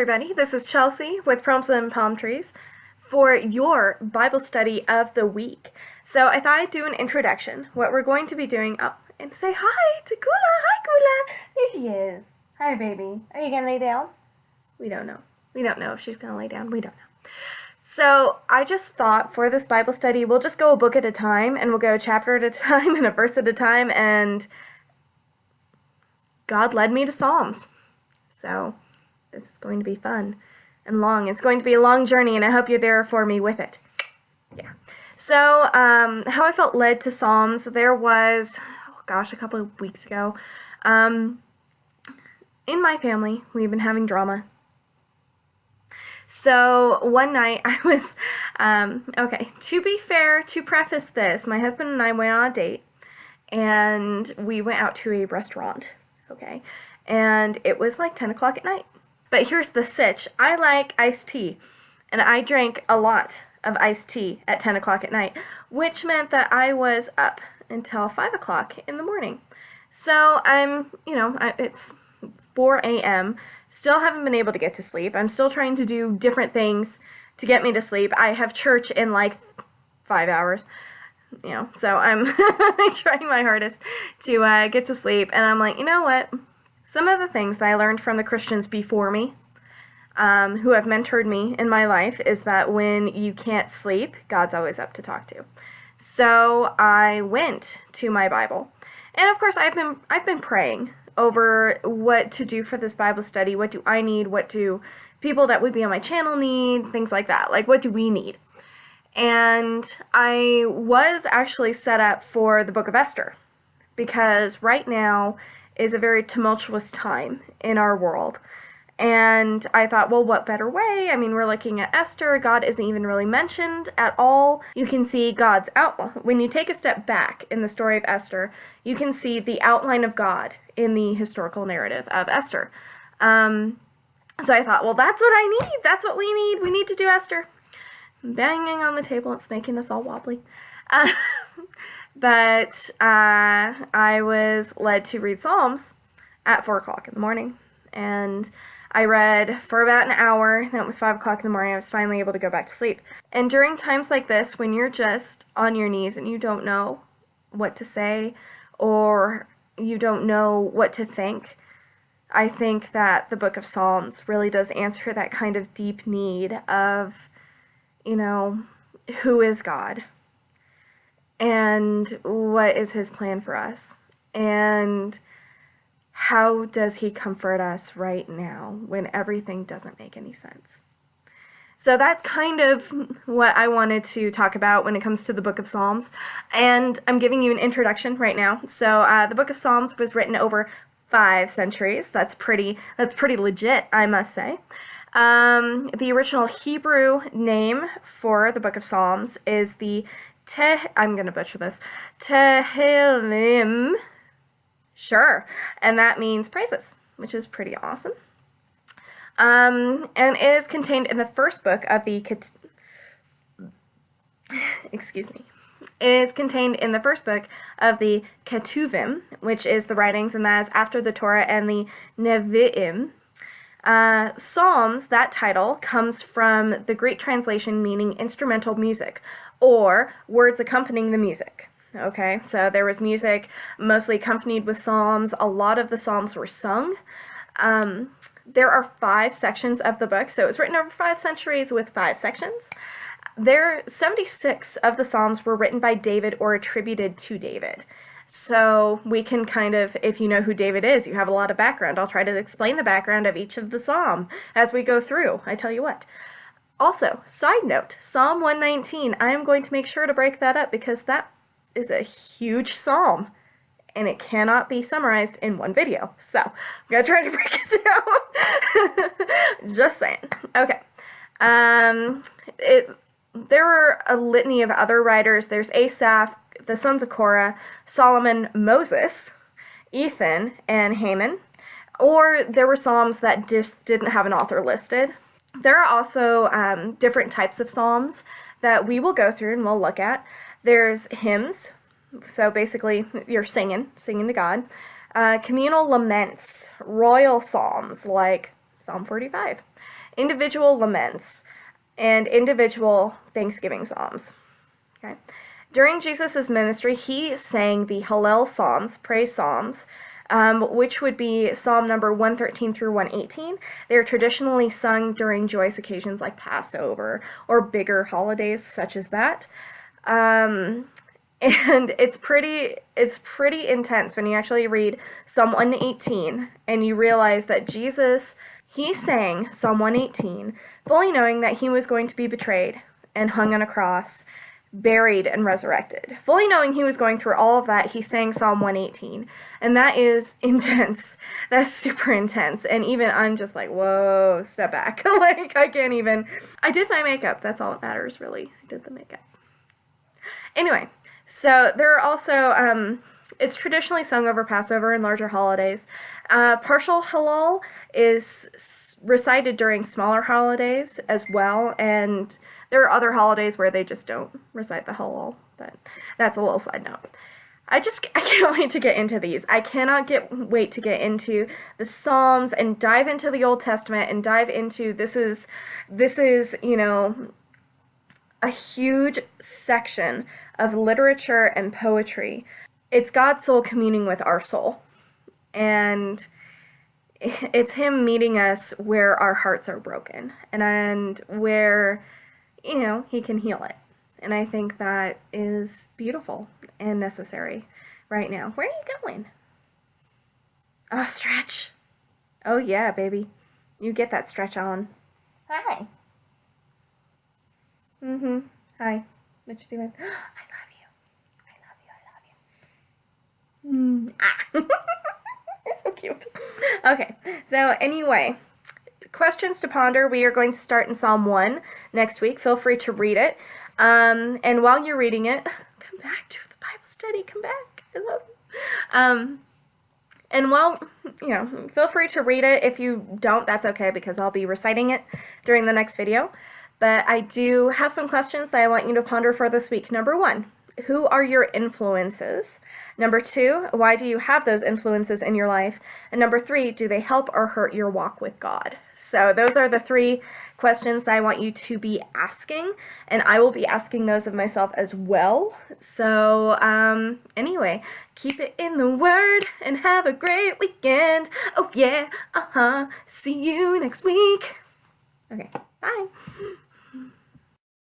everybody. This is Chelsea with Prompts and Palm Trees for your Bible study of the week. So I thought I'd do an introduction. What we're going to be doing, and say hi to Kula. Hi, Kula. There she is. Hi, baby. Are you going to lay down? We don't know. We don't know if she's going to lay down. We don't know. So I just thought for this Bible study, we'll just go a book at a time, and we'll go a chapter at a time and a verse at a time, and God led me to Psalms. So this is going to be fun and long. It's going to be a long journey, and I hope you're there for me with it. Yeah. So, how I felt led to Psalms, there was, a couple of weeks ago, in my family, we've been having drama. So, one night I was, to be fair, to preface this, my husband and I went on a date, and we went out to a restaurant, and it was like 10 o'clock at night. But here's the sitch. I like iced tea, and I drank a lot of iced tea at 10 o'clock at night, which meant that I was up until 5 o'clock in the morning. So it's 4 a.m., still haven't been able to get to sleep. I'm still trying to do different things to get me to sleep. I have church in like 5 hours, so I'm trying my hardest to get to sleep, and I'm like, you know what? Some of the things that I learned from the Christians before me, who have mentored me in my life, is that when you can't sleep, God's always up to talk to. So I went to my Bible, and of course I've been praying over what to do for this Bible study. What do I need? What do people that would be on my channel need? Things like that. Like, what do we need? And I was actually set up for the book of Esther, because right now is a very tumultuous time in our world. And I thought, well, what better way? I mean, we're looking at Esther. God isn't even really mentioned at all. You can see God's outline. When you take a step back in the story of Esther, you can see the outline of God in the historical narrative of Esther. So I thought, well, that's what I need. That's what we need. We need to do Esther. Banging on the table. It's making us all wobbly. But I was led to read Psalms at 4 o'clock in the morning. And I read for about an hour. Then it was 5 o'clock in the morning. I was finally able to go back to sleep. And during times like this, when you're just on your knees and you don't know what to say, or you don't know what to think, I think that the book of Psalms really does answer that kind of deep need of, who is God? And what is his plan for us? And how does he comfort us right now when everything doesn't make any sense? So that's kind of what I wanted to talk about when it comes to the book of Psalms. And I'm giving you an introduction right now. So the book of Psalms was written over 5 centuries. That's pretty legit, I must say. The original Hebrew name for the book of Psalms is the I'm going to butcher this, Tehillim, sure, and that means praises, which is pretty awesome. And it is contained in the first book of the, It is contained in the first book of the Ketuvim, which is the writings, and that is after the Torah and the Nevi'im. Psalms, that title, comes from the Greek translation meaning instrumental music, or words accompanying the music. Okay, so there was music mostly accompanied with psalms. A lot of the psalms were sung. There are 5 sections of the book, so it was written over 5 centuries with 5 sections. 76 of the psalms were written by David or attributed to David. So we can kind of, if you know who David is, you have a lot of background. I'll try to explain the background of each of the psalm as we go through. I tell you what. Also, side note, Psalm 119, I am going to make sure to break that up because that is a huge psalm and it cannot be summarized in one video. So, I'm going to try to break it down. Just saying. Okay. There were a litany of other writers. There's Asaph, the sons of Korah, Solomon, Moses, Ethan, and Haman. Or there were psalms that just didn't have an author listed. There are also different types of psalms that we will go through and we'll look at. There's hymns, so basically you're singing to God. Communal laments, royal psalms like Psalm 45. individual laments and individual thanksgiving psalms. Okay. During Jesus' ministry, he sang the Hallel Psalms, praise psalms, which would be Psalm number 113 through 118. They're traditionally sung during joyous occasions like Passover or bigger holidays such as that. And it's pretty intense when you actually read Psalm 118 and you realize that Jesus, he sang Psalm 118, fully knowing that he was going to be betrayed and hung on a cross, buried and resurrected. Fully knowing he was going through all of that, he sang Psalm 118. And that is intense. That's super intense. And even I'm just like, whoa, step back. Like, I can't even. I did my makeup. That's all that matters, really. I did the makeup. Anyway, so there are also, it's traditionally sung over Passover and larger holidays. Partial Hallel is recited during smaller holidays as well, and there are other holidays where they just don't recite the Hallel, but that's a little side note. I can't wait to get into these. I cannot wait to get into the Psalms and dive into the Old Testament and dive into this is, you know, a huge section of literature and poetry. It's God's soul communing with our soul. And it's him meeting us where our hearts are broken and where, you know, he can heal it. And I think that is beautiful and necessary right now. Where are you going? Oh, stretch. Oh, yeah, baby. You get that stretch on. Hi. Mm-hmm. Hi. What you doing? I love you. I love you. I love you. Ah. You're so cute. Okay. So anyway, questions to ponder. We are going to start in Psalm 1 next week. Feel free to read it. And while you're reading it, come back to the Bible study. Come back. I love you. And while, you know, feel free to read it. If you don't, that's okay because I'll be reciting it during the next video. But I do have some questions that I want you to ponder for this week. Number 1, who are your influences? Number 2, why do you have those influences in your life? And number 3, do they help or hurt your walk with God? So those are the 3 questions that I want you to be asking, and I will be asking those of myself as well. So anyway, keep it in the Word and have a great weekend. Oh yeah, see you next week. Okay, bye.